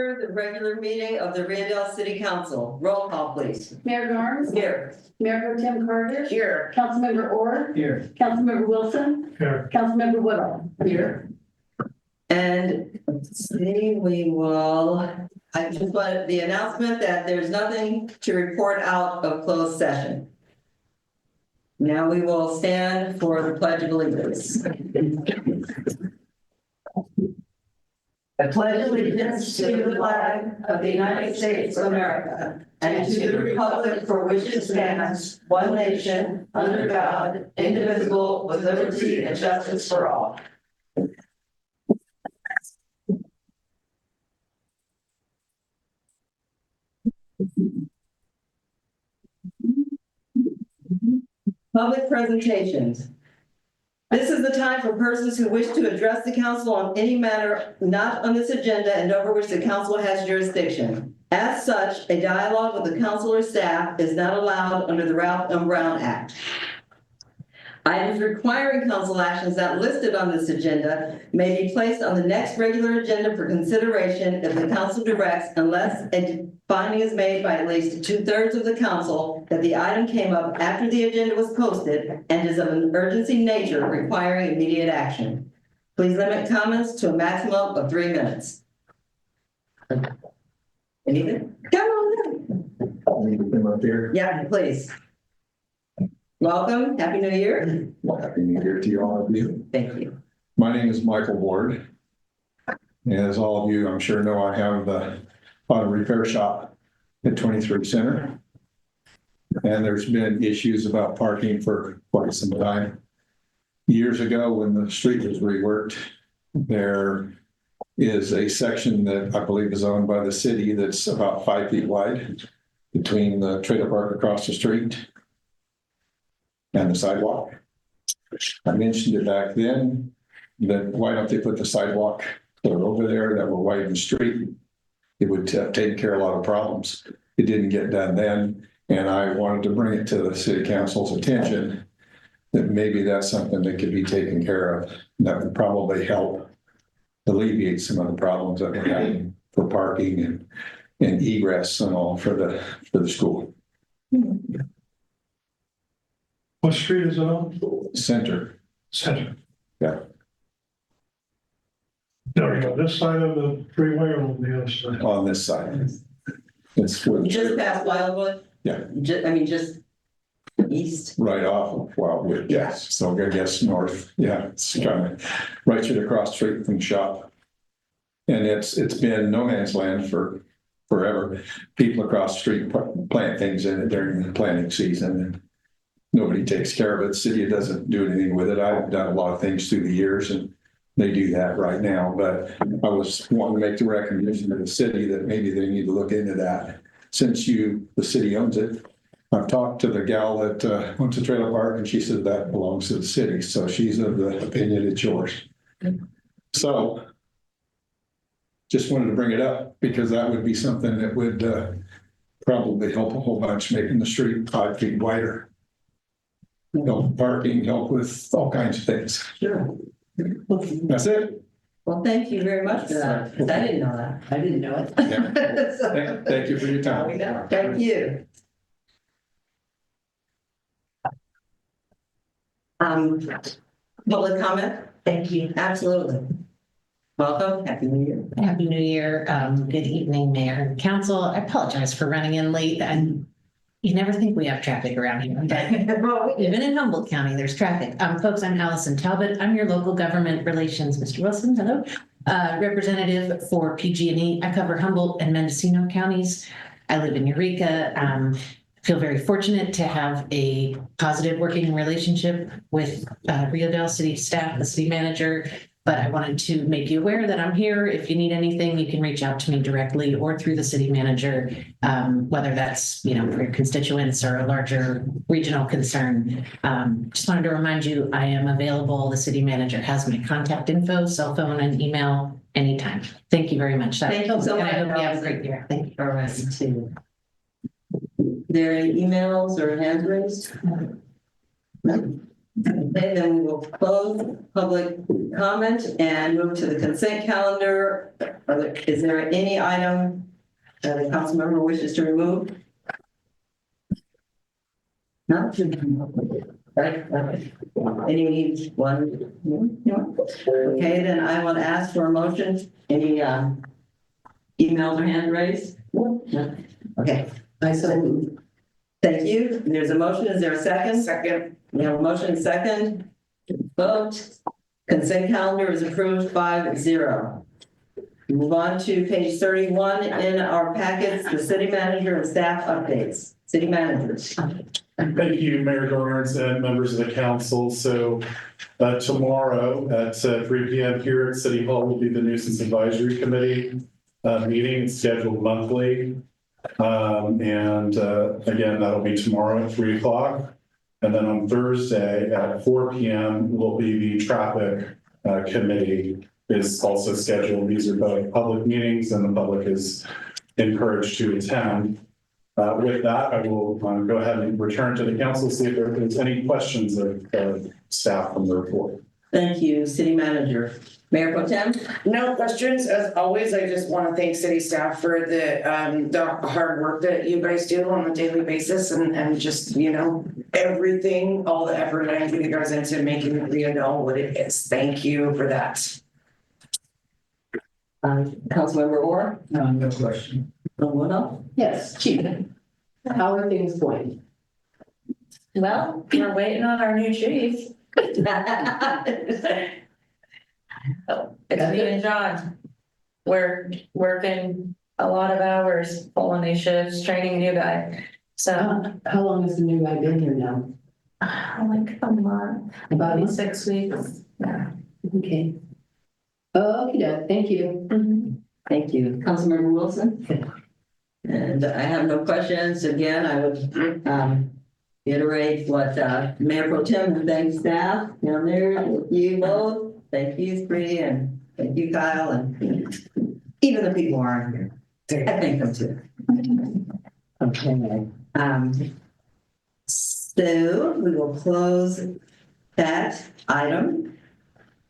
order the regular meeting of the Rio Dell City Council. Roll call, please. Mayor Garnes. Here. Mayor Pro Tem Carter. Here. Councilmember Orr. Here. Councilmember Wilson. Here. Councilmember Woodall. Here. And let's see, I just wanted the announcement that there's nothing to report out of closed session. Now we will stand for the Pledge of Allegiance. I pledge allegiance to the flag of the United States of America and to the republic for which it stands, one nation, under God, indivisible, with liberty and justice for all. Public presentations. This is the time for persons who wish to address the council on any matter not on this agenda and over which the council has jurisdiction. As such, a dialogue with the council or staff is not allowed under the Ralph M. Brown Act. Items requiring council actions not listed on this agenda may be placed on the next regular agenda for consideration if the council directs, unless a finding is made by at least 2/3 of the council that the item came up after the agenda was posted and is of an urgency nature requiring immediate action. Please limit comments to a maximum of 3 minutes. Anything? Come on. Need to come up here. Yeah, please. Welcome. Happy New Year. Well, happy New Year to you, all of you. Thank you. My name is Michael Ward. As all of you, I'm sure know, I have the auto repair shop at 23 Center. And there's been issues about parking for quite some time. Years ago, when the street was reworked, there is a section that I believe is owned by the city that's about 5 feet wide between the trailer park across the street and the sidewalk. I mentioned it back then, that why don't they put the sidewalk over there that will widen the street? It would take care of a lot of problems. It didn't get done then, and I wanted to bring it to the city council's attention that maybe that's something that could be taken care of. That would probably help alleviate some of the problems that we're having for parking and egress and all for the school. What street is it on? Center. Center. Yeah. Are you on this side of the freeway or on the other side? On this side. It's where the Just past Wildwood? Yeah. Just east. right off of Wildwood, yes. So I guess north, yeah, it's kind of right through the cross street from the shop. And it's been no man's land for forever. People across the street plant things in it during the planting season and nobody takes care of it. The city doesn't do anything with it. I've done a lot of things through the years and they do that right now, but I was wanting to make the recognition to the city that maybe they need to look into that. Since the city owns it, I've talked to the gal that owns the trailer park and she said that belongs to the city. So she's of the opinion it's yours. So just wanted to bring it up because that would be something that would probably help a whole bunch, making the street 5 feet wider. Help parking, help with all kinds of things. Sure. That's it. Well, thank you very much for that, because I didn't know that. I didn't know it. Yeah. So, Thank you for your now we time. know. Thank you. Public comment? Thank you. Absolutely. Welcome. Happy New Year. Happy New Year. Good evening, Mayor and Council. I apologize for running in late, and you never think we have traffic around here. But even in Humboldt County, there's traffic. Folks, I'm Allison Talbot. I'm your local government relations, Mr. Wilson, hello, representative for PG&E. I cover Humboldt and Mendocino counties. I live in Eureka. Feel very fortunate to have a positive working relationship with Rio Dell City staff, the city manager. But I wanted to make you aware that I'm here. If you need anything, you can reach out to me directly or through the city manager, whether that's, for your constituents or a larger regional concern. Just wanted to remind you, I am available. The city manager has my contact info, cell phone and email anytime. Thank you very much. Thank you so And I much. hope you have a great year. Thank you. All right, too. There any emails or hands raised? No. Okay, then we will close public comment and move to the consent calendar. Is there any item that a council member wishes to remove? No? Right, any one? No? Okay, then I will ask for a motion. Any emails or hand raised? No? Okay. I so moved. Thank you. There's a motion. Is there a second? Second. We have a motion and second. Vote. Consent calendar is approved 5-0. Move on to page 31 in our packets, the city manager and staff updates. City managers. Thank you, Mayor Garnes and members of the council. So tomorrow at 3 p.m. here at City Hall will be the Nuisance Advisory Committee meeting. It's scheduled monthly. Again, that'll be tomorrow at 3 o'clock. And then on Thursday at 4 p.m. will be the Traffic Committee is also scheduled. These are both public meetings and the public is encouraged to attend. With that, I will go ahead and return to the council, see if there's any questions of staff from the report. Thank you, city manager. Mayor Pro Tem? No questions. As always, I just want to thank city staff for the hard work that you guys do on a daily basis and just, you know, everything, all the effort I put you guys into making Rio Dell what it is. Thank you for that. Councilmember Orr? No question. What else? Yes, Chief. How are things going? Well, we're waiting on our new chief. It's me and John. We're working a lot of hours, pulling these shifts, training a new guy. So How long has the new guy been here now? like a month, About a maybe month? 6 weeks. Yeah. Okay. Okay, thank you. Thank you. Councilmember Wilson? And I have no questions. Again, I would iterate what Mayor Pro Tem and thank staff down there, you both. Thank you, Bree, and thank you, Kyle, and even the people who aren't here. I thank them too. Okay. So we will close that item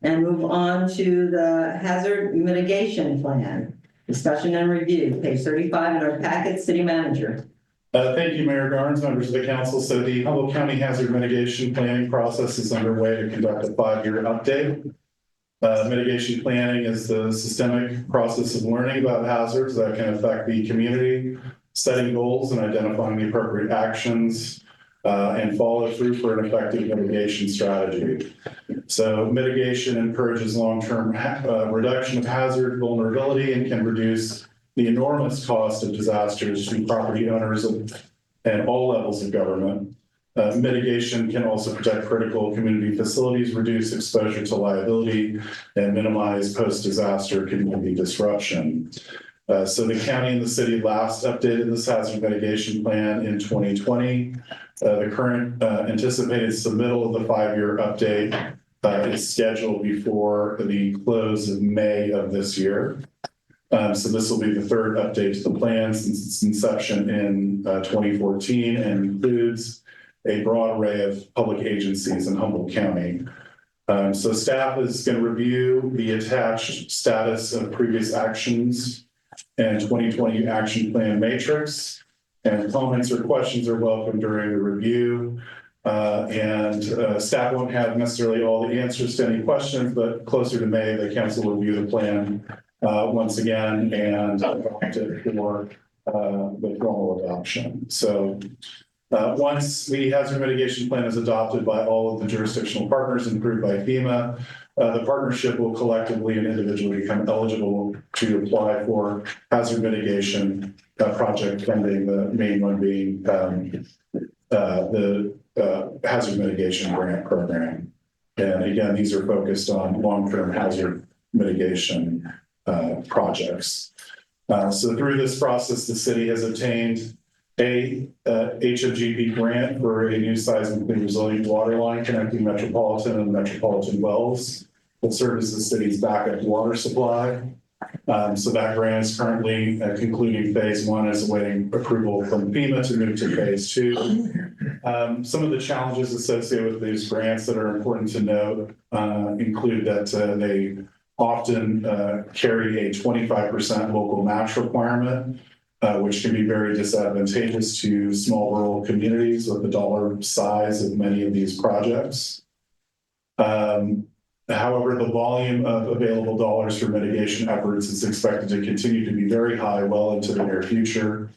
and move on to the hazard mitigation plan. Discussion and review, page 35 in our packet, city manager. Thank you, Mayor Garnes, members of the council. So the Humboldt County Hazard Mitigation Planning process is underway to conduct a 5-year update. Mitigation planning is the systemic process of learning about hazards that can affect the community, setting goals and identifying the appropriate actions, and follow through for an effective mitigation strategy. So mitigation encourages long-term reduction of hazard vulnerability and can reduce the enormous cost of disasters to property owners and all levels of government. Mitigation can also protect critical community facilities, reduce exposure to liability, and minimize post-disaster community disruption. So the county and the city last updated this hazard mitigation plan in 2020. The current anticipated submittal of the 5-year update is scheduled before the close of May of this year. So this will be the third update to the plan since its inception in 2014 and includes a broad array of public agencies in Humboldt County. So staff is going to review the attached status of previous actions and 2020 action plan matrix. And comments or questions are welcome during the review. Staff won't have necessarily all the answers to any questions, but closer to May, the council will review the plan once again and adopt it for the formal adoption. So once the hazard mitigation plan is adopted by all of the jurisdictional partners and approved by FEMA, the partnership will collectively and individually become eligible to apply for hazard mitigation project funding, the main one being the hazard mitigation grant program. And again, these are focused on long-term hazard mitigation projects. So through this process, the city has obtained a HFGP grant for a new seismically resilient water line connecting Metropolitan and Metropolitan Wells that serve as the city's backup water supply. So that grant is currently concluding phase one, is awaiting approval from FEMA to move to phase two. Some of the challenges associated with these grants that are important to note include that they often carry a 25% local match requirement, which can be very disadvantageous to small rural communities with the dollar size of many of these projects. However, the volume of available dollars for mitigation efforts is expected to continue to be very high well into the near future.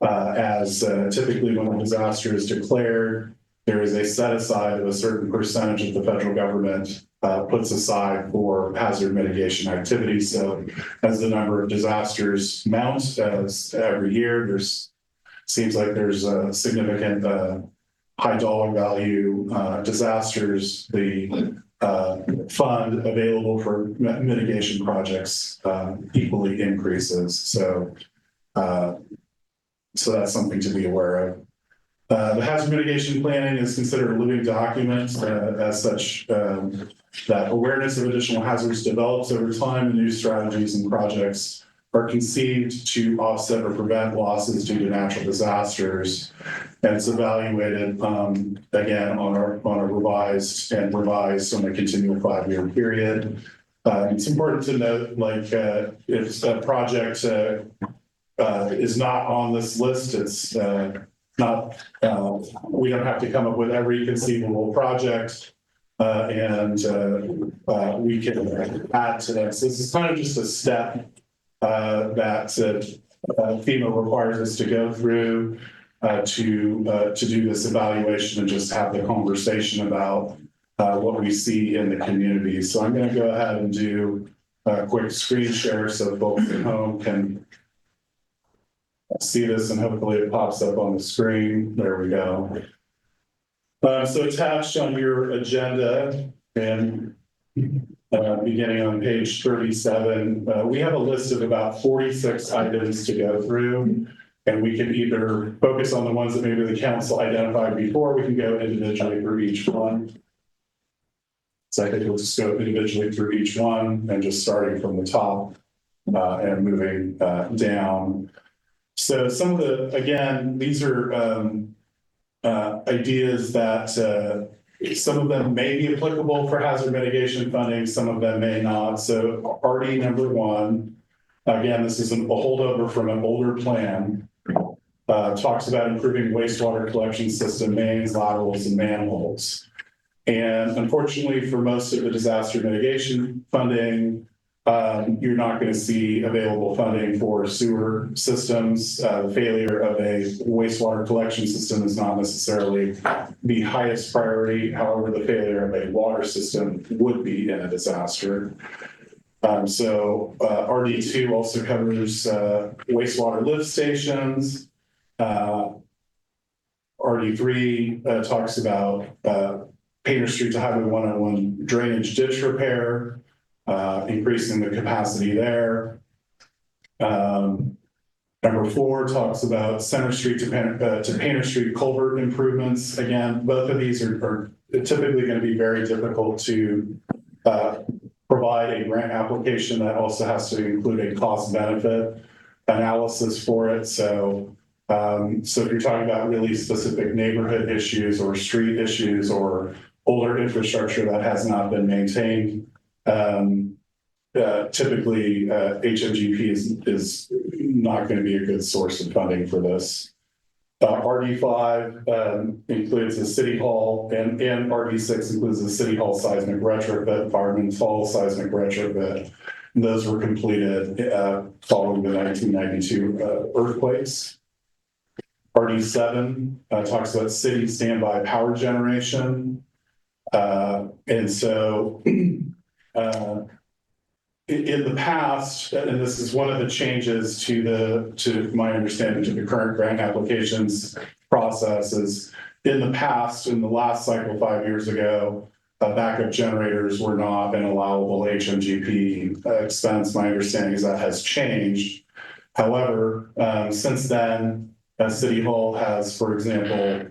As typically when a disaster is declared, there is a set aside of a certain percentage of the federal government puts aside for hazard mitigation activities. So as the number of disasters mounts as every year, seems like there's a significant high dollar value disasters. The fund available for mitigation projects equally increases. So that's something to be aware of. The hazard mitigation planning is considered a living document. As such, that awareness of additional hazards develops over time, and new strategies and projects are conceived to offset or prevent losses due to natural disasters. And it's evaluated again on a revised on a continual 5-year period. It's important to note, like if a project is not on this list, it's not, we don't have to come up with every conceivable project, and we can add to that. So this is kind of just a step that FEMA requires us to go through to do this evaluation and just have the conversation about what we see in the community. So I'm going to go ahead and do a quick screen share so folks at home can see this, and hopefully it pops up on the screen. There we go. So attached on your agenda, and beginning on page 37, we have a list of about 46 items to go through, and we can either focus on the ones that maybe the council identified before. We can go individually through each one. So I think we'll just go individually through each one and just starting from the top and moving down. So some of the, again, these are ideas that some of them may be applicable for hazard mitigation funding, some of them may not. So RD number 1, again, this is a holdover from an older plan, talks about improving wastewater collection system, mains, laterals, and manholes. And unfortunately, for most of the disaster mitigation funding, you're not going to see available funding for sewer systems. The failure of a wastewater collection system is not necessarily the highest priority. However, the failure of a water system would be in a disaster. So RD2 also covers wastewater lift stations. RD3 talks about Painter Street to Highway 101 drainage ditch repair, increasing the capacity there. Number 4 talks about Center Street to Painter Street culvert improvements. Again, both of these are typically going to be very difficult to provide a grant application that also has to include a cost benefit analysis for it. So if you're talking about really specific neighborhood issues or street issues or older infrastructure that has not been maintained, typically HMGP is not going to be a good source of funding for this. RD5 includes the City Hall, and RD6 includes the City Hall seismic retrofit, Fireman's Hall seismic retrofit. And those were completed following the 1992 earthquakes. RD7 talks about city standby power generation. And so in the past, and this is one of the changes to my understanding to the current grant applications processes, in the past, in the last cycle 5 years ago, backup generators were not an allowable HMGP expense. My understanding is that has changed. However, since then, City Hall has, for example,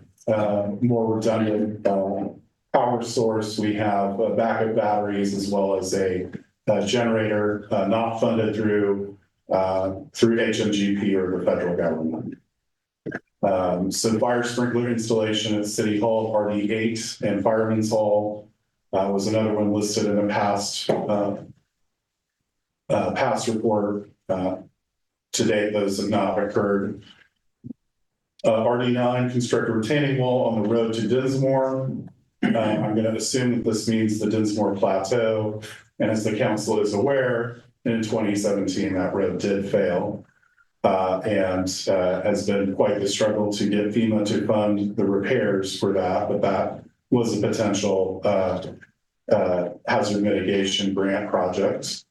more redundant power source. We have backup batteries as well as a generator, not funded through HMGP or the federal government. So fire sprinkler installation at City Hall, RD8, and Fireman's Hall was another one listed in a past report. To date, those have not occurred. RD9, construct a retaining wall on the road to Dinsmore. I'm going to assume that this means the Dinsmore Plateau. And as the council is aware, in 2017, that road did fail. And has been quite the struggle to get FEMA to fund the repairs for that, but that was a potential hazard mitigation grant project.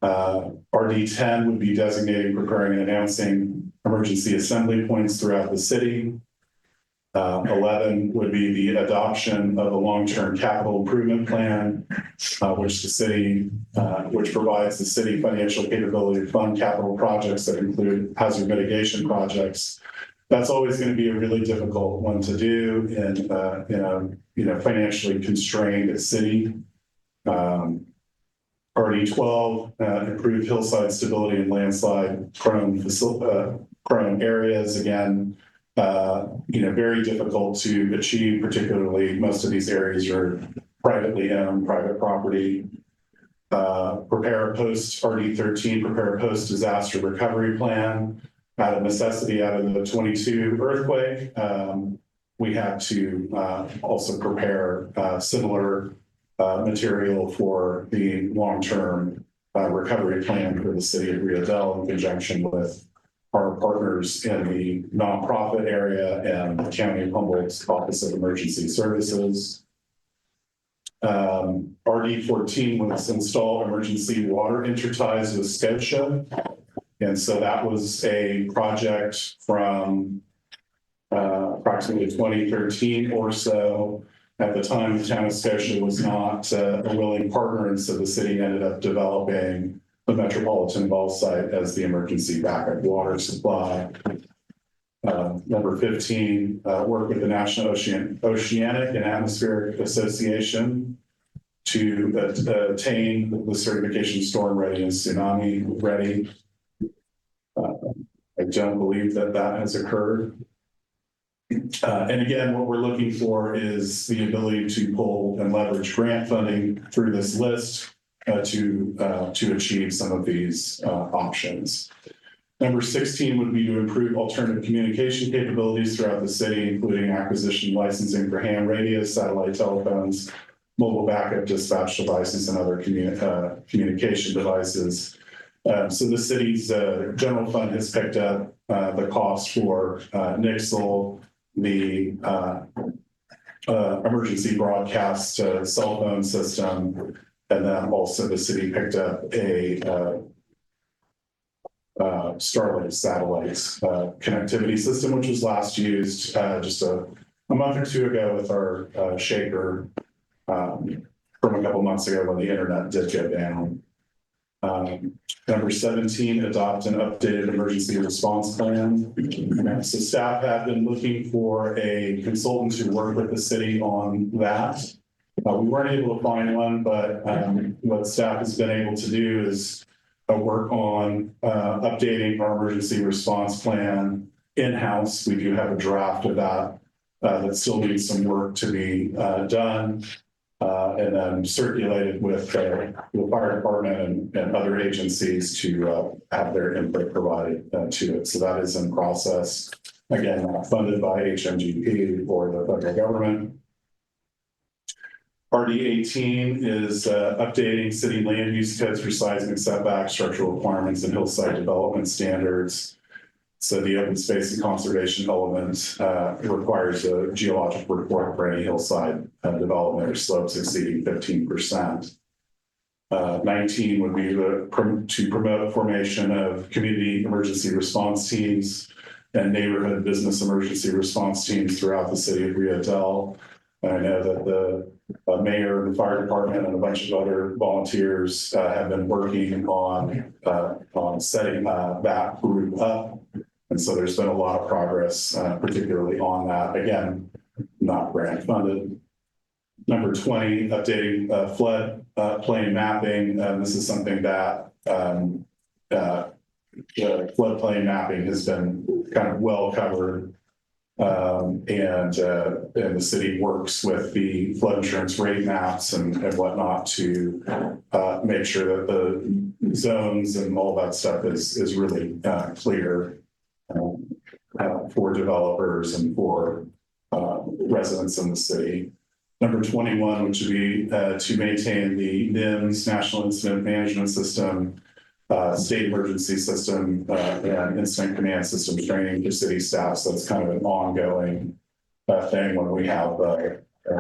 RD10 would be designating, preparing, and announcing emergency assembly points throughout the city. 11 would be the adoption of a long-term capital improvement plan, which provides the city financial capability to fund capital projects that include hazard mitigation projects. That's always going to be a really difficult one to do in a financially constrained city. RD12, improve hillside stability and landslide prone areas. Again, very difficult to achieve, particularly most of these areas are privately owned, private property. Prepare a RD13, prepare a post-disaster recovery plan. Out of necessity, out of the 22 earthquake, we had to also prepare similar material for the long-term recovery plan for the city of Rio Dell in conjunction with our partners in the nonprofit area and the County of Humboldt's Office of Emergency Services. RD14 was install emergency water interties with Scotia. And so that was a project from approximately 2013 or so. At the time, the town of Scotia was not a willing partner, and so the city ended up developing the Metropolitan Well site as the emergency backup water supply. Number 15, work with the National Oceanic and Atmospheric Association to attain the certification storm ready and tsunami ready. I don't believe that has occurred. And again, what we're looking for is the ability to pull and leverage grant funding through this list to achieve some of these options. Number 16 would be to improve alternative communication capabilities throughout the city, including acquisition licensing for ham radios, satellite telephones, mobile backup dispatch devices, and other communication devices. So the city's general fund has picked up the cost for Nixle, the emergency broadcast cell phone system, and then also the city picked up a Starlink satellite connectivity system, which was last used just a month or two ago with our shaker from a couple months ago when the internet did go down. Number 17, adopt an updated emergency response plan. So staff have been looking for a consultant to work with the city on that. We weren't able to find one, but what staff has been able to do is work on updating our emergency response plan in-house. We do have a draft of that that still needs some work to be done. And then circulated with the fire department and other agencies to have their input provided to it. So that is in process. Again, not funded by HMGP or the federal government. RD18 is updating city land use codes for seismic setback, structural requirements, and hillside development standards. So the open space and conservation element requires a geologic report for any hillside development or slopes exceeding 15%. 19 would be to promote formation of community emergency response teams and neighborhood business emergency response teams throughout the city of Rio Dell. I know that the mayor, the fire department, and a bunch of other volunteers have been working on setting that group up. And so there's been a lot of progress, particularly on that. Again, not grant funded. Number 20, updating flood plain mapping. This is something that the floodplain mapping has been kind of well covered. And the city works with the flood insurance rate maps and whatnot to make sure that the zones and all that stuff is really clear for developers and for residents in the city. Number 21, which would be to maintain the NIMS, National Incident Management System, state emergency system, and incident command system training for city staff. So that's kind of an ongoing thing when we have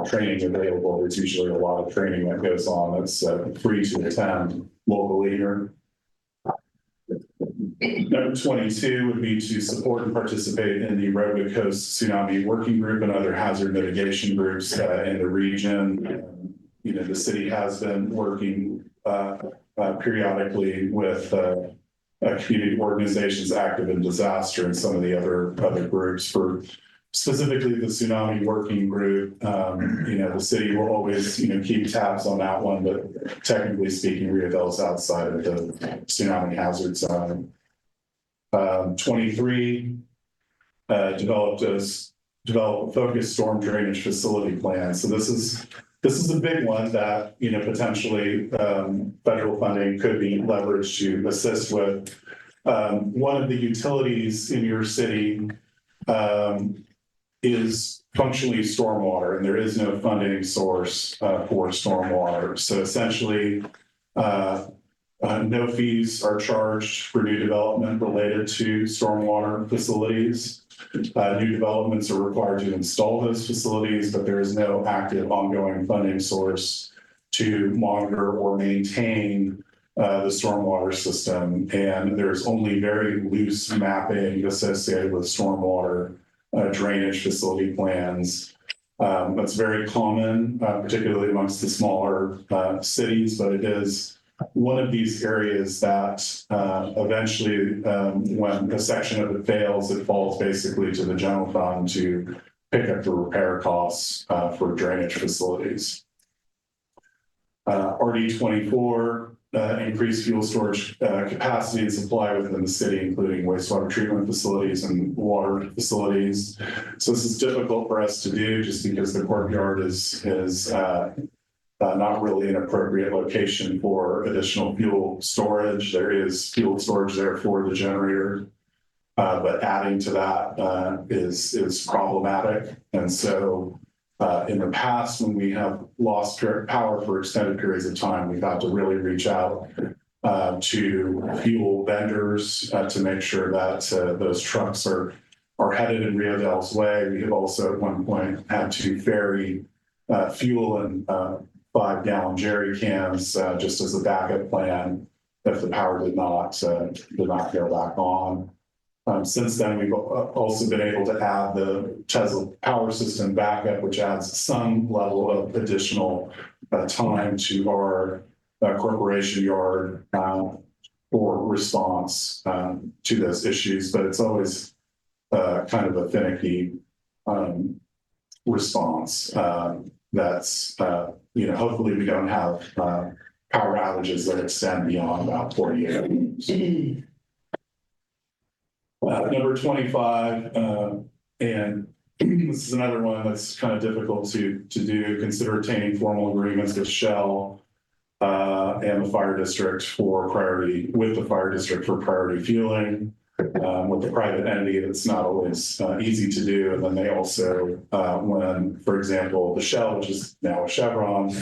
training available. There's usually a lot of training that goes on that's free to attend locally here. Number 22 would be to support and participate in the Road to Coast Tsunami Working Group and other hazard mitigation groups in the region. The city has been working periodically with community organizations active in disaster and some of the other groups. For specifically the tsunami working group, the city will always keep tabs on that one, but technically speaking, Rio Dell is outside of the tsunami hazard zone. 23 develop a focused storm drainage facility plan. So this is a big one that potentially federal funding could be leveraged to assist with. One of the utilities in your city is functionally stormwater, and there is no funding source for stormwater. So essentially, no fees are charged for new development related to stormwater facilities. New developments are required to install those facilities, but there is no active ongoing funding source to monitor or maintain the stormwater system. And there's only very loose mapping associated with stormwater drainage facility plans. That's very common, particularly amongst the smaller cities, but it is one of these areas that eventually, when a section of it fails, it falls basically to the general fund to pick up the repair costs for drainage facilities. RD24, increase fuel storage capacity and supply within the city, including wastewater treatment facilities and water facilities. So this is difficult for us to do just because the courtyard is not really an appropriate location for additional fuel storage. There is fuel storage there for the generator, but adding to that is problematic. And so in the past, when we have lost power for extended periods of time, we've had to really reach out to fuel vendors to make sure that those trucks are headed in Rio Dell's way. We have also at one point had to ferry fuel and 5-gallon jerry cans just as a backup plan if the power did not go back on. Since then, we've also been able to add the Tesla power system backup, which adds some level of additional time to our corporation yard for response to those issues. But it's always kind of a finicky response that's hopefully we don't have power outages that extend beyond about 48 hours. Number 25, and this is another one that's kind of difficult to do. Consider obtaining formal agreements with Shell and the fire district for priority fueling. With the private entity, that's not always easy to do. And then they also, when, for example, the Shell, which is now a Chevron,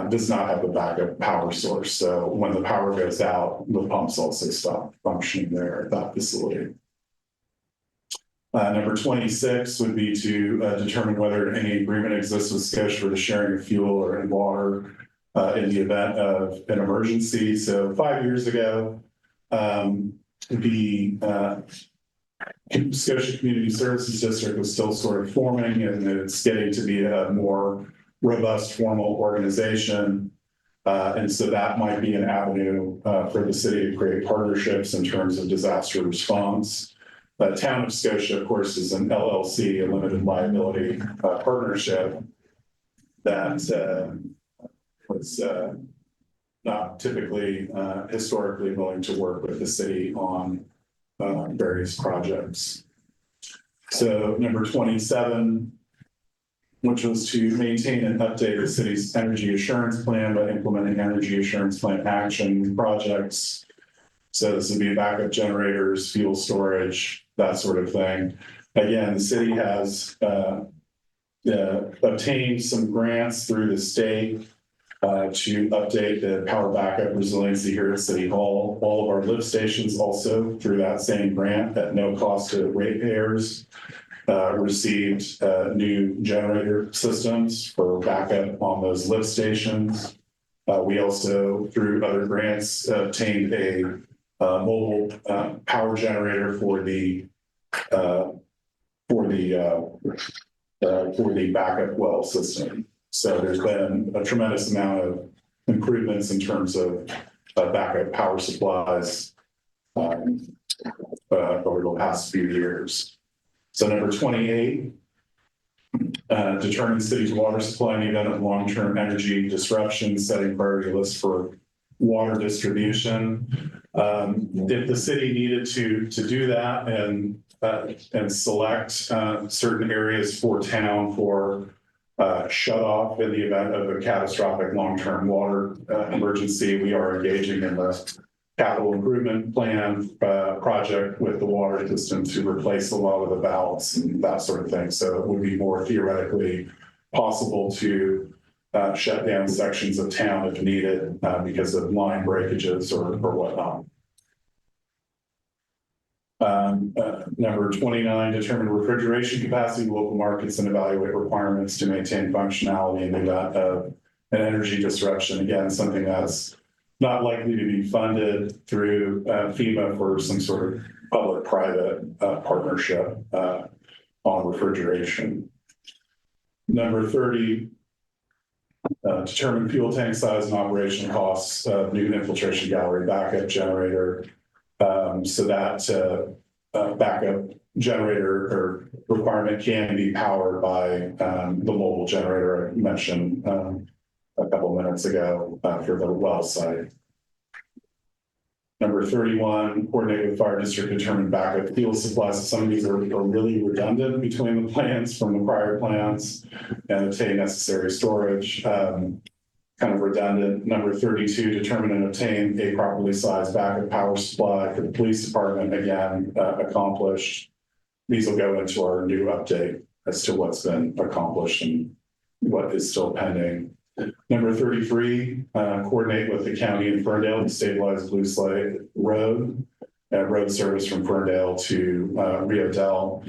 does not have a backup power source. So when the power goes out, the pumps also stop functioning there at that facility. Number 26 would be to determine whether any agreement exists with Scotia for the sharing of fuel or water in the event of an emergency. So 5 years ago, the Scotia Community Services District was still sort of forming, and it's getting to be a more robust formal organization. And so that might be an avenue for the city to create partnerships in terms of disaster response. The Town of Scotia, of course, is an LLC, a limited liability partnership that was not typically historically willing to work with the city on various projects. So number 27, which was to maintain and update the city's energy assurance plan by implementing energy assurance plan action projects. So this would be backup generators, fuel storage, that sort of thing. Again, the city has obtained some grants through the state to update the power backup resiliency here at City Hall. All of our lift stations also through that same grant at no cost to ratepayers received new generator systems for backup on those lift stations. We also, through other grants, obtained a mobile power generator for the backup well system. So there's been a tremendous amount of improvements in terms of backup power supplies over the past few years. So number 28, determine the city's water supply in the event of long-term energy disruption, setting priority lists for water distribution. If the city needed to do that and select certain areas for town for shut off in the event of a catastrophic long-term water emergency, we are engaging in the capital improvement plan project with the water system to replace a lot of the valves and that sort of thing. So it would be more theoretically possible to shut down sections of town if needed because of line breakages or whatnot. Number 29, determine refrigeration capacity of local markets and evaluate requirements to maintain functionality in the event of an energy disruption. Again, something that's not likely to be funded through FEMA for some sort of public-private partnership on refrigeration. Number 30, determine fuel tank size and operation costs of new infiltration gallery backup generator. So that backup generator or requirement can be powered by the mobile generator I mentioned a couple minutes ago for the well site. Number 31, coordinate with fire district to determine backup fuel supplies. So some of these are really redundant between the plans from the prior plans and obtain necessary storage. Kind of redundant. Number 32, determine and obtain a properly sized backup power supply for the police department. Again, accomplished. These will go into our new update as to what's been accomplished and what is still pending. Number 33, coordinate with the county in Ferndale to stabilize Blue Slate Road, road service from Ferndale to Rio Dell.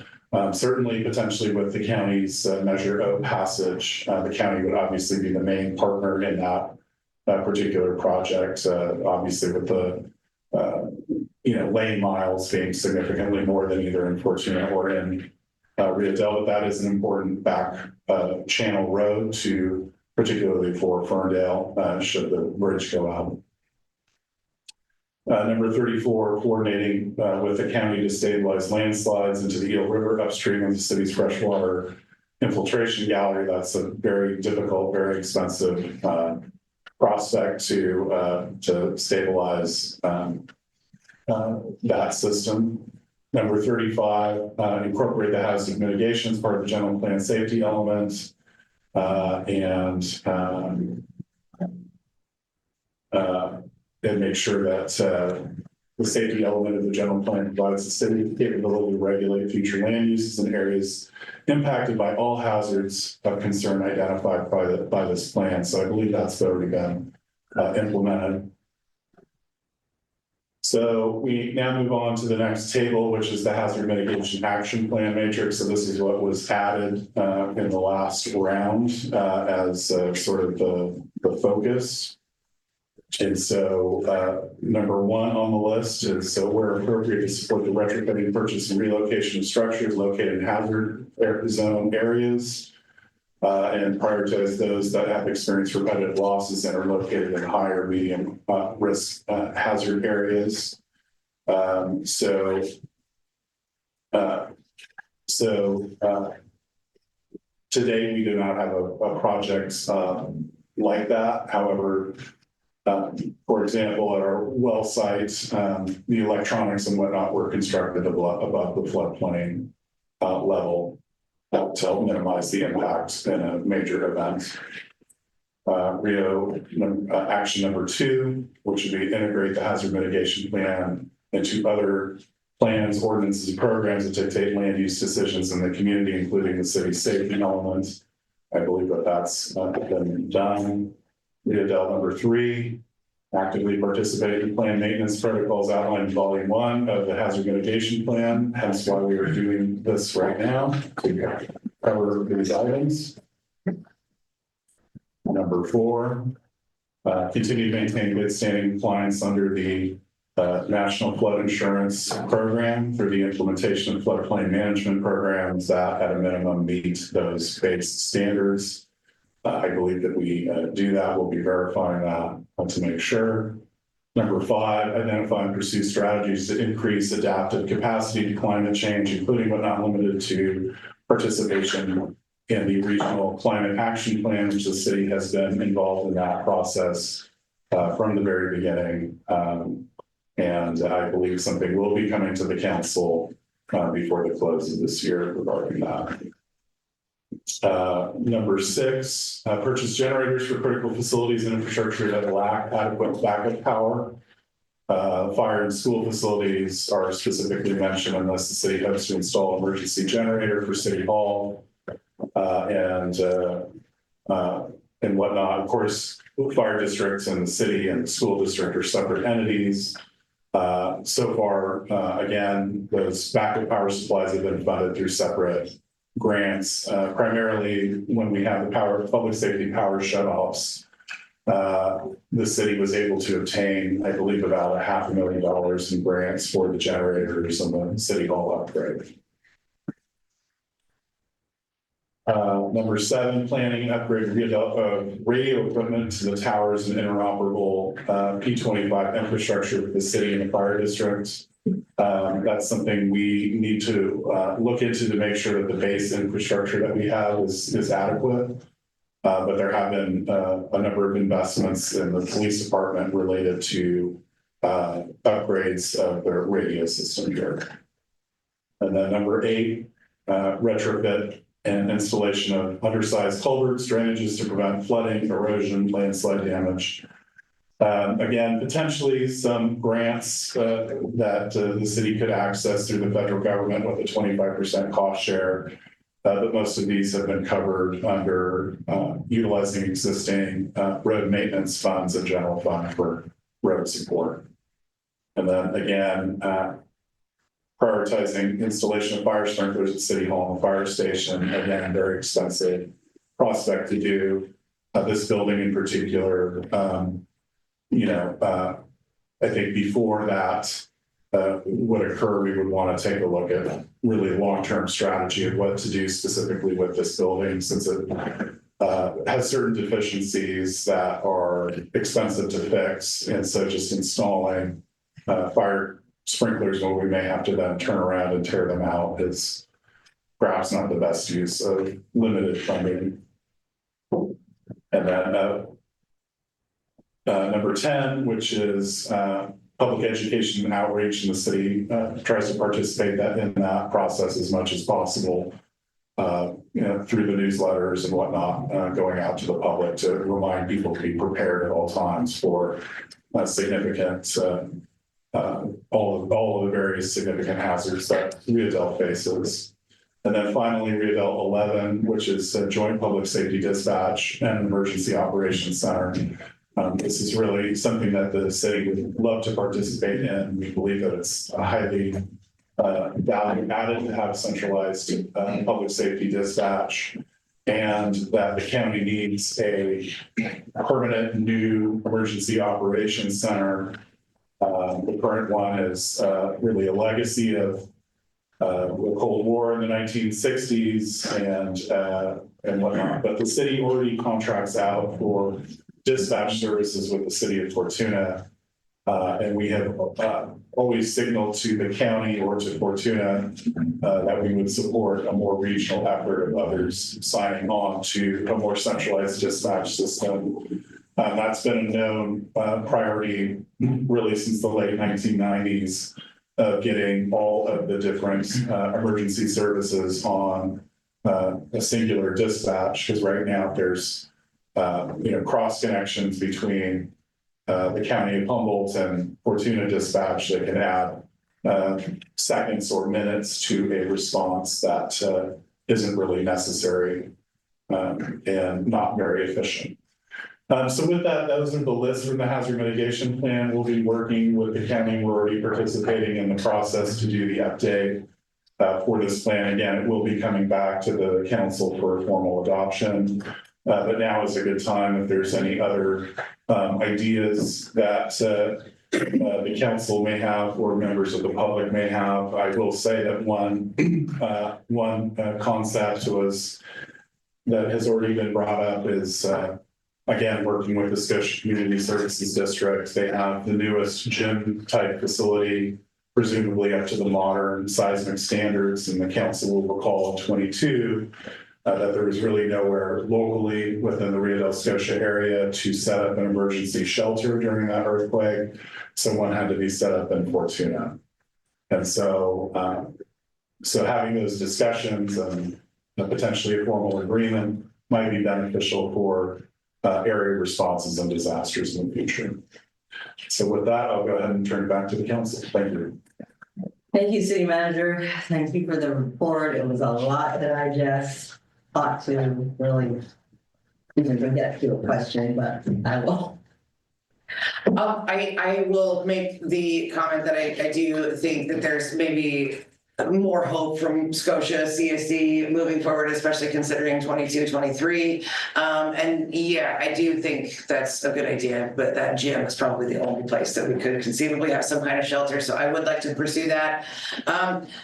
Certainly, potentially with the county's Measure O passage, the county would obviously be the main partner in that particular project. Obviously, with the lane miles being significantly more than either in Fortuna or in Rio Dell, but that is an important back channel road to, particularly for Ferndale, should the bridge go out. Number 34, coordinating with the county to stabilize landslides into the Eel River upstream of the city's freshwater infiltration gallery. That's a very difficult, very expensive prospect to stabilize that system. Number 35, incorporate the hazard mitigation as part of the general plan safety element and make sure that the safety element of the general plan provides the city the capability to regulate future land uses in areas impacted by all hazards of concern identified by this plan. So I believe that's already been implemented. So we now move on to the next table, which is the hazard mitigation action plan matrix. So this is what was added in the last round as sort of the focus. And so number 1 on the list is so where appropriate to support the retrofitting, purchase, and relocation of structures located in hazard zone areas and prioritize those that have experienced repetitive losses and are located in higher medium risk hazard areas. So Today, we do not have a project like that. However, for example, at our well site, the electronics and whatnot were constructed above the floodplain level to help minimize the impact in a major event. Action number 2, which would be integrate the hazard mitigation plan into other plans, ordinances, and programs that dictate land use decisions in the community, including the city's safety elements. I believe that that's been done. Rio Dell number 3, actively participate in plan maintenance protocols outlined in volume 1 of the hazard mitigation plan. Hence why we are doing this right now to cover these items. Number 4, continue to maintain good standing compliance under the National Flood Insurance Program for the implementation of floodplain management programs that at a minimum meet those base standards. I believe that we do that. We'll be verifying that to make sure. Number 5, identify and pursue strategies to increase adaptive capacity to climate change, including but not limited to participation in the regional climate action plan, which the city has been involved in that process from the very beginning. And I believe something will be coming to the council before the close of this year regarding that. Number 6, purchase generators for critical facilities and infrastructure that lack adequate backup power. Fire and school facilities are specifically mentioned unless the city hopes to install an emergency generator for City Hall and whatnot. Of course, fire districts and the city and the school district are separate entities. So far, again, those backup power supplies have been funded through separate grants, primarily when we have the public safety power shutoffs. The city was able to obtain, I believe, about $500,000 in grants for the generators and the City Hall upgrade. Number 7, planning and upgrade radio equipment to the towers and interoperable P25 infrastructure for the city and the fire district. That's something we need to look into to make sure that the base infrastructure that we have is adequate. But there have been a number of investments in the police department related to upgrades of their radio system here. And then number 8, retrofit and installation of undersized culverts, drainages to prevent flooding, erosion, landslide damage. Again, potentially some grants that the city could access through the federal government with a 25% cost share. But most of these have been covered under utilizing existing road maintenance funds and general fund for road support. And then again, prioritizing installation of fire sprinklers at City Hall and the fire station. Again, very expensive prospect to do. This building in particular, I think before that would occur, we would want to take a look at really long-term strategy of what to do specifically with this building, since it has certain deficiencies that are expensive to fix. And so just installing fire sprinklers when we may have to then turn around and tear them out is perhaps not the best use of limited funding. And then number 10, which is public education and outreach, and the city tries to participate in that process as much as possible, through the newsletters and whatnot, going out to the public to remind people to be prepared at all times for significant all of the various significant hazards that Rio Dell faces. And then finally, Rio Dell 11, which is a joint public safety dispatch and emergency operations center. This is really something that the city would love to participate in. We believe that it's a highly value added to have centralized public safety dispatch, and that the county needs a permanent new emergency operations center. The current one is really a legacy of the Cold War in the 1960s and whatnot. But the city already contracts out for dispatch services with the city of Fortuna. And we have always signaled to the county or to Fortuna that we would support a more regional effort of others signing on to a more centralized dispatch system. That's been a known priority really since the late 1990s of getting all of the different emergency services on a singular dispatch, because right now there's cross connections between the county of Humboldt and Fortuna dispatch that can add seconds or minutes to a response that isn't really necessary and not very efficient. So with that, those are the lists from the hazard mitigation plan. We'll be working with the county. We're already participating in the process to do the update for this plan. Again, it will be coming back to the council for formal adoption. But now is a good time if there's any other ideas that the council may have or members of the public may have. I will say that one concept that has already been brought up is again, working with the Scotia Community Services District. They have the newest gym type facility, presumably up to the modern seismic standards, and the council will recall in 22 that there was really nowhere locally within the Rio Dell, Scotia area to set up an emergency shelter during that earthquake. So one had to be set up in Fortuna. And so having those discussions and potentially a formal agreement might be beneficial for area responses and disasters in the future. So with that, I'll go ahead and turn it back to the council. Thank you. Thank you, City Manager. Thank you for the report. It was a lot that I just thought to really even get to a question, but I will. I will make the comment that I do think that there's maybe more hope from Scotia CSD moving forward, especially considering 22, 23. And yeah, I do think that's a good idea, but that gym is probably the only place that we could conceivably have some kind of shelter. So I would like to pursue that.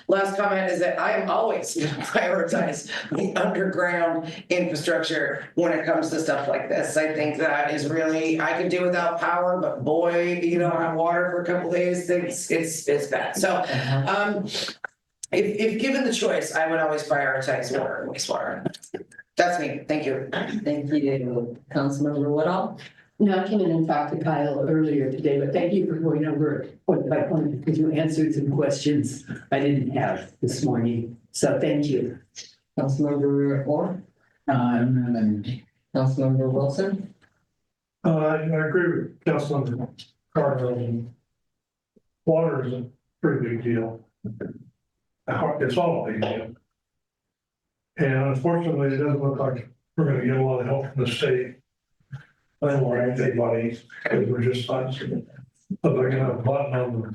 Last comment is that I am always going to prioritize the underground infrastructure when it comes to stuff like this. I think that is really, I can do without power, but boy, you don't have water for a couple days, it's bad. So, if given the choice, I would always prioritize water and wastewater. That's me. Thank you. Thank you, Councilmember Woodall. No, I came in and talked to Kyle earlier today, but thank you for going over point by point because you answered some questions I didn't have this morning. So thank you. Councilmember Orr. Councilmember Wilson. I agree with Councilman Carter. Water is a pretty big deal. It's all a big deal. And unfortunately, it doesn't look like we're gonna get a lot of help from the state. Or anybody, because we're just not looking at a button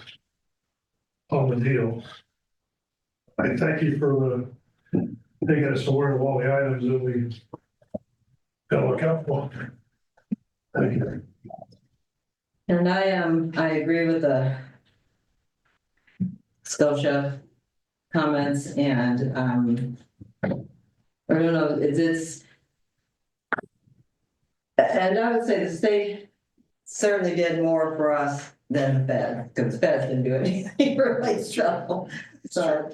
on the deal. I thank you for taking us aware of all the items that we gotta look out for. Thank you. And I agree with the Scotia comments, and I don't know, it's and I would say the state certainly did more for us than the Fed, because the Fed didn't do anything really, so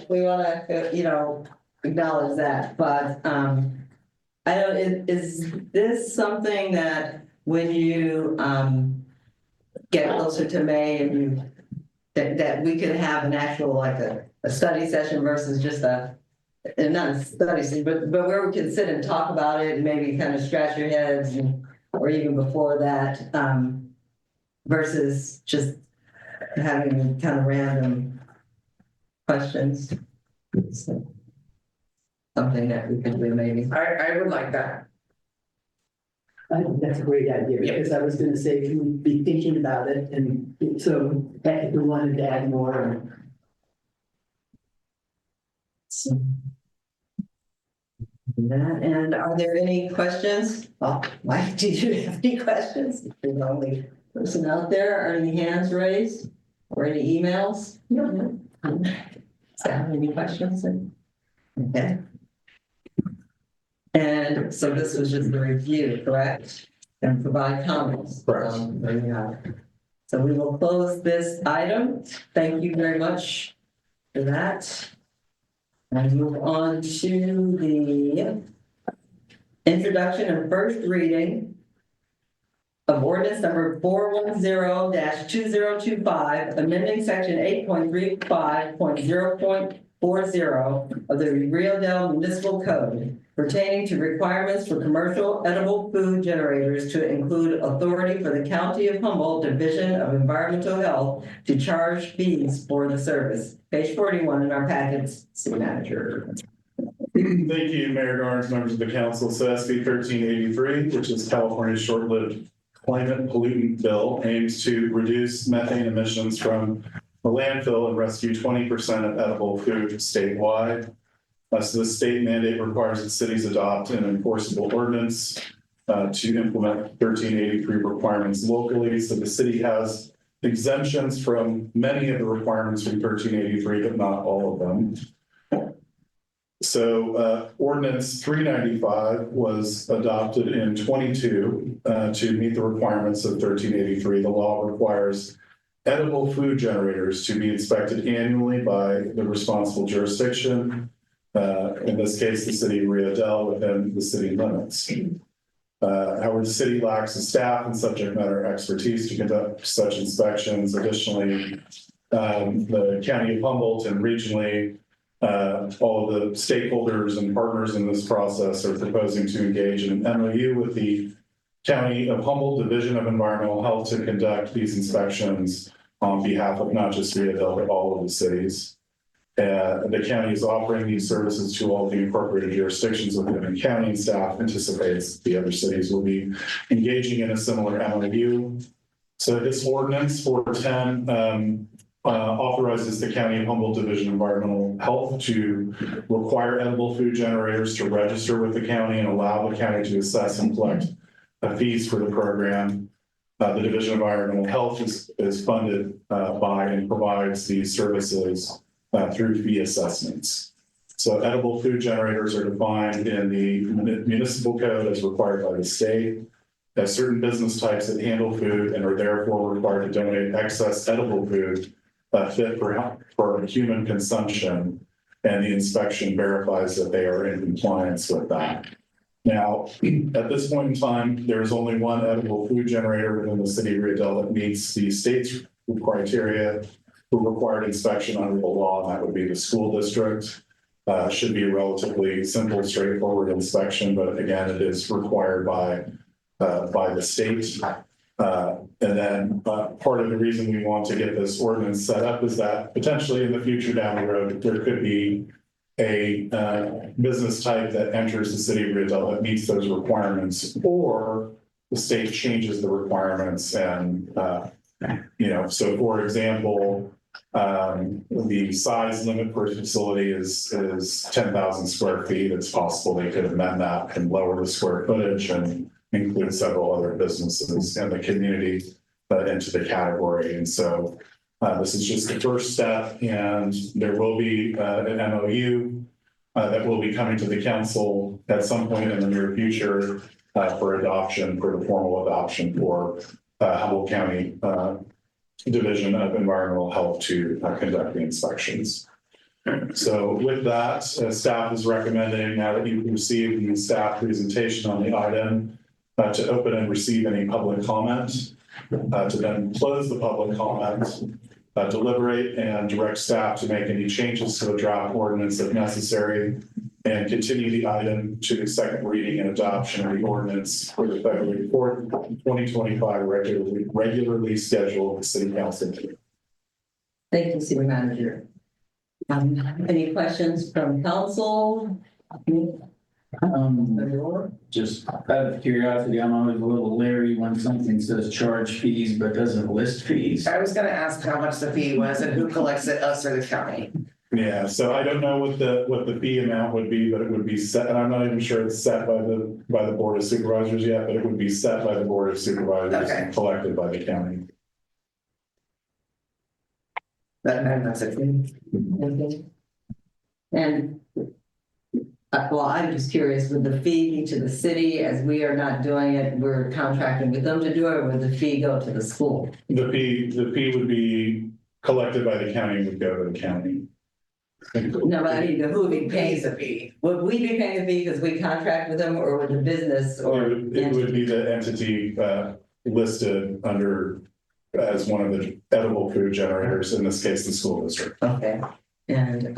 we want to acknowledge that. But I don't, is this something that when you get closer to May and you that we could have an actual like a study session versus just not a study session, but where we can sit and talk about it and maybe kind of scratch your heads, or even before that, versus just having kind of random questions. So, something that we could do maybe. I would like that. I think that's a great idea because I was going to say, can we be thinking about it? And so if we wanted to add more. So, that, and are there any questions? Oh, Mike, did you have any questions? You're the only person out there. Are any hands raised or any emails? No. Sam, any questions? Okay. And so this was just a review, correct? And provide comments. Correct. So we will close this item. Thank you very much for that. And move on to the introduction and first reading of ordinance number 410-2025, amending section 8.35.0.40 of the Rio Dell Municipal Code pertaining to requirements for commercial edible food generators to include authority for the County of Humboldt Division of Environmental Health to charge fees for the service. Page 41 in our packets, City Manager. Thank you, Mayor Garnes, members of the council. So SB 1383, which is California's short-lived climate pollutant bill, aims to reduce methane emissions from the landfill and rescue 20% of edible food statewide. So the state mandate requires that cities adopt an enforceable ordinance to implement 1383 requirements locally. So the city has exemptions from many of the requirements from 1383, but not all of them. So ordinance 395 was adopted in 22 to meet the requirements of 1383. The law requires edible food generators to be inspected annually by the responsible jurisdiction. In this case, the city of Rio Dell within the city limits. However, the city lacks the staff and subject matter expertise to conduct such inspections. Additionally, the County of Humboldt and regionally, all of the stakeholders and partners in this process are proposing to engage in an MOU with the County of Humboldt Division of Environmental Health to conduct these inspections on behalf of not just Rio Dell, but all of the cities. The county is offering these services to all the incorporated jurisdictions within the county, and staff anticipates the other cities will be engaging in a similar MOU. So this ordinance 410 authorizes the County of Humboldt Division of Environmental Health to require edible food generators to register with the county and allow the county to assess and collect fees for the program. The Division of Environmental Health is funded by and provides these services through fee assessments. So edible food generators are defined in the municipal code as required by the state as certain business types that handle food and are therefore required to donate excess edible food fit for human consumption, and the inspection verifies that they are in compliance with that. Now, at this point in time, there is only one edible food generator within the city of Rio Dell that meets the state's criteria for required inspection under the law, and that would be the school district. Should be a relatively simple, straightforward inspection, but again, it is required by the state. And then part of the reason we want to get this ordinance set up is that potentially in the future down the road, there could be a business type that enters the city of Rio Dell that meets those requirements, or the state changes the requirements. And, so for example, the size limit for a facility is 10,000 square feet. It's possible they could amend that and lower the square footage and include several other businesses in the community into the category. And so this is just the first step, and there will be an MOU that will be coming to the council at some point in the near future for adoption, for the formal adoption for Humboldt County Division of Environmental Health to conduct the inspections. So with that, staff is recommending, now that you've received the staff presentation on the item, to open and receive any public comment, to then close the public comment, deliberate and direct staff to make any changes to the draft ordinance if necessary, and continue the item to the second reading and adoption of the ordinance for the February 4th, 2025 regularly scheduled city council meeting. Thank you, City Manager. Any questions from council? Just out of curiosity, I'm always a little leery when something says charge fees but doesn't list fees. I was gonna ask how much the fee was and who collects it, us or the county. Yeah, so I don't know what the fee amount would be, but it would be set, and I'm not even sure it's set by the Board of Supervisors yet, but it would be set by the Board of Supervisors and collected by the county. That's it. Okay. And Well, I'm just curious, would the fee be to the city as we are not doing it, we're contracting with them to do it, or would the fee go to the school? The fee would be collected by the county, would go to the county. No, but I mean, who would be paying Pays the a fee. Would we be paying the fee because we contract with them, or would the business or? It would be the entity listed under as one of the edible food generators, in this case, the school district. Okay, and,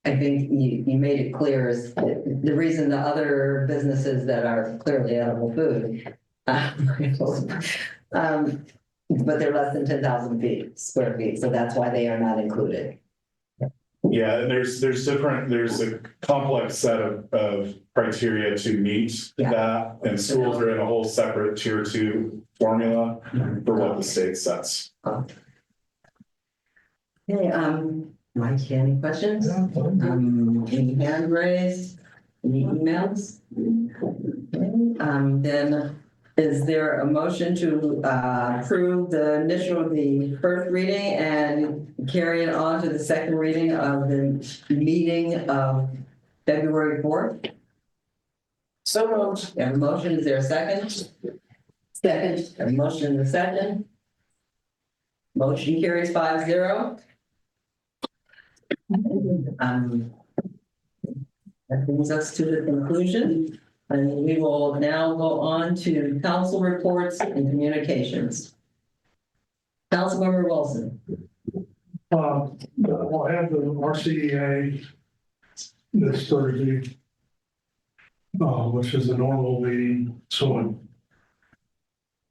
I think you made it clear is the reason the other businesses that are clearly edible food, but they're less than 10,000 square feet, so that's why they are not included. Yeah, and there's a complex set of criteria to meet Yeah. that, and schools are in a whole separate tier 2 formula for what the state sets. Okay, Mike, any questions? Any hand raised? Any emails? Okay, then is there a motion to approve the first reading and carry it on to the second reading of the meeting of February 4th? So moved. Have a motion, is there a second? Second. Have a motion and a second. Motion carries 5-0. That brings us to the conclusion, and we will now go on to council reports and communications. Councilmember Wilson. We'll have the RCEA this Thursday, which is the normal meeting, so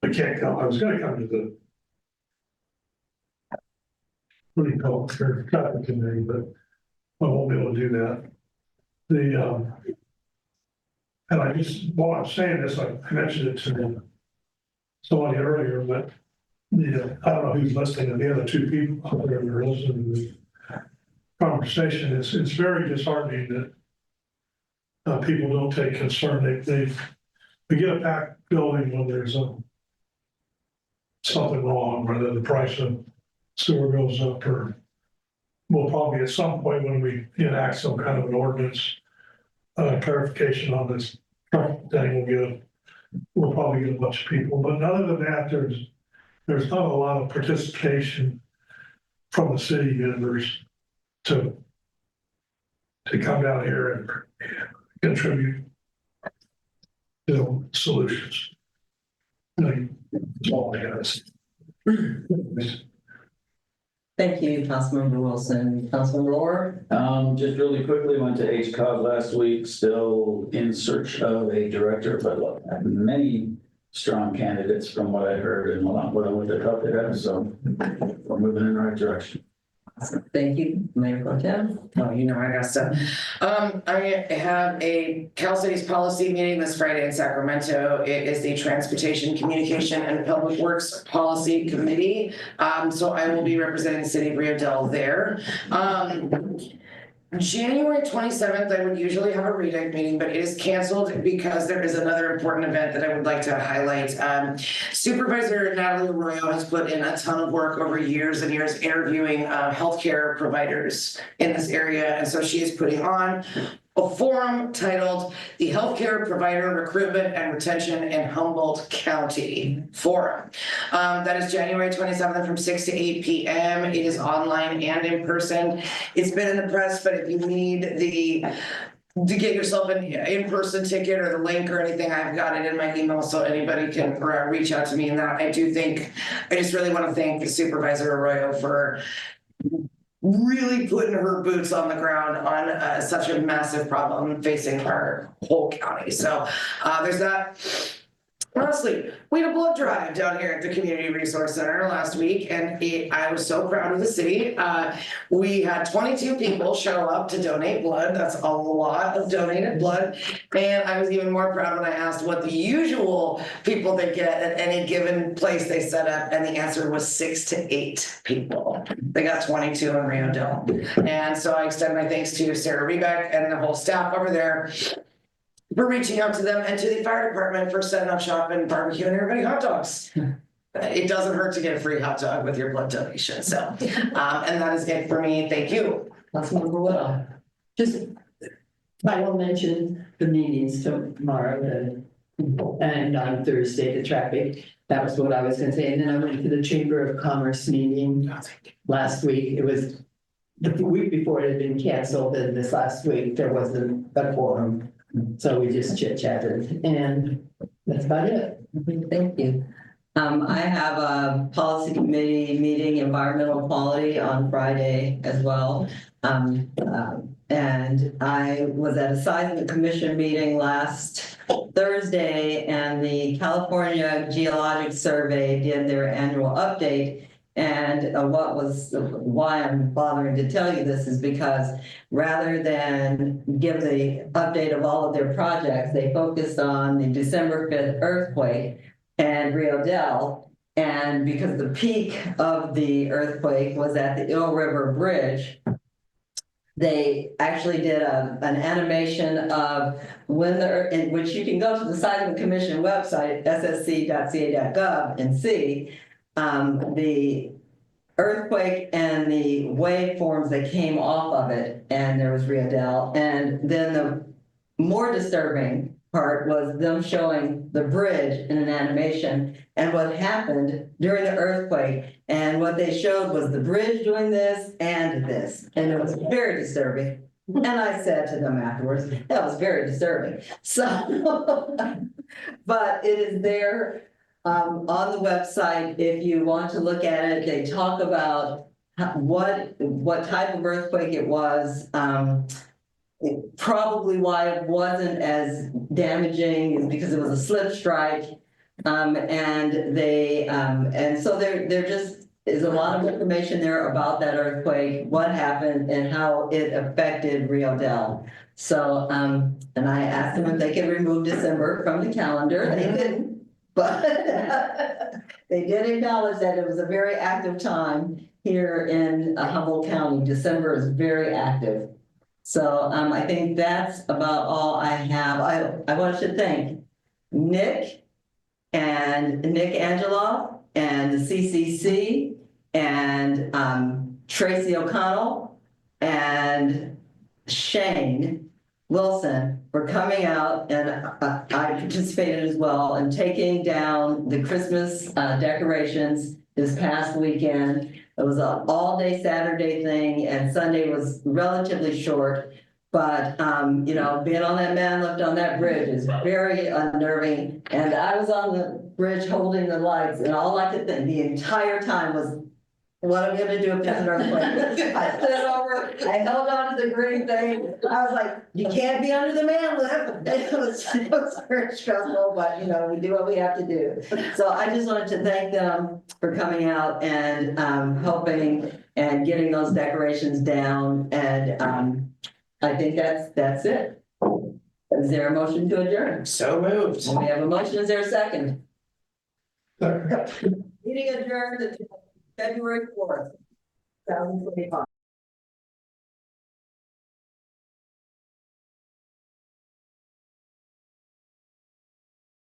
I can't come, I was gonna come to the what do you call it, or traffic committee, but I won't be able to do that. And I just, while I'm saying this, I mentioned it to somebody earlier, but I don't know who's listening, to the other two people out there that are listening to the conversation. It's very disheartening that people don't take concern. We get a packed building when there's something wrong, whether the price of sewer goes up, or we'll probably at some point when we enact some kind of an ordinance, clarification on this thing, we'll probably get a bunch of people. But other than that, there's not a lot of participation from the city members to come down here and contribute to solutions. That's all I gotta say. Thank you, Councilmember Wilson. Councilmember Orr? Just really quickly, went to HCOG last week, still in search of a director, but many strong candidates from what I heard and what they thought they had, so we're moving in the right direction. Thank you, Mayor Pro Tem. Oh, you know, I got stuff. I have a Cal Cities policy meeting this Friday in Sacramento. It is the Transportation, Communication, and Public Works Policy Committee. So I will be representing the city of Rio Dell there. January 27th, I would usually have a REDAC meeting, but it is canceled because there is another important event that I would like to highlight. Supervisor Natalie Arroyo has put in a ton of work over years and years interviewing healthcare providers in this area. And so she is putting on a forum titled the Healthcare Provider Recruitment and Retention in Humboldt County Forum. That is January 27th from 6 to 8 p.m. It is online and in person. It's been in the press, but if you need to get yourself an in-person ticket or the link or anything, I've got it in my email so anybody can reach out to me. And that I just really want to thank Supervisor Arroyo for really putting her boots on the ground on such a massive problem facing our whole county. So there's that. Honestly, we had a blood drive down here at the Community Resource Center last week, and I was so proud of the city. We had 22 people show up to donate blood. That's a lot of donated blood. And I was even more proud when I asked what the usual people they get at any given place they set up, and the answer was 6 to 8 people. They got 22 in Rio Dell. And so I extend my thanks to Sarah Rebeck and the whole staff over there for reaching out to them and to the fire department for setting up shop and barbecuing everybody hot dogs. It doesn't hurt to get a free hot dog with your blood donation. So, and that is it for me. Thank you. Councilmember Wood. Just I will mention the meetings tomorrow, and on Thursday, the traffic. That was what I was gonna say. And then I went to the Chamber of Commerce meeting last week. It was the week before it had been canceled, and this last week there wasn't a quorum. So we just chit chatted, and that's about it. Thank you. I have a policy committee meeting, environmental quality on Friday as well. And I was at a seismic commission meeting last Thursday, and the California Geologic Survey did their annual update. And why I'm bothering to tell you this is because rather than give the update of all of their projects, they focused on the December 5th earthquake and Rio Dell. And because the peak of the earthquake was at the Eel River Bridge, they actually did an animation of in which you can go to the Seismic Commission website, ssc.ca.gov, and see the earthquake and the waveforms that came off of it. And there was Rio Dell. And then the more disturbing part was them showing the bridge in an animation and what happened during the earthquake. And what they showed was the bridge doing this. And it was very disturbing. And I said to them afterwards, that was very disturbing. So, but it is there on the website if you want to look at it. They talk about what type of earthquake it was. Probably why it wasn't as damaging is because it was a slip strike. And so there just is a lot of information there about that earthquake, what happened and how it affected Rio Dell. So, and I asked them if they could remove December from the calendar. They didn't, but they did acknowledge that it was a very active time here in Humboldt County. December is very active. So I think that's about all I have. I want to thank Nick Angela and the CCC and Tracy O'Connell and Shane Wilson for coming out, and I participated as well in taking down the Christmas decorations this past weekend. It was an all-day Saturday thing, and Sunday was relatively short. But, you know, being on that man lift on that bridge is very unnerving. And I was on the bridge holding the lights, and all I could think the entire time was, what I'm gonna do if there's an earthquake. I stood over, I held on to the green thing. I was like, you can't be under the man lift. It was very stressful, but you know, we do what we have to do. So I just wanted to thank them for coming out and helping and getting those decorations down. And I think that's it. Is there a motion to adjourn? So moved. We have a motion. Is there a second? Meeting adjourned until February 4th, 2025.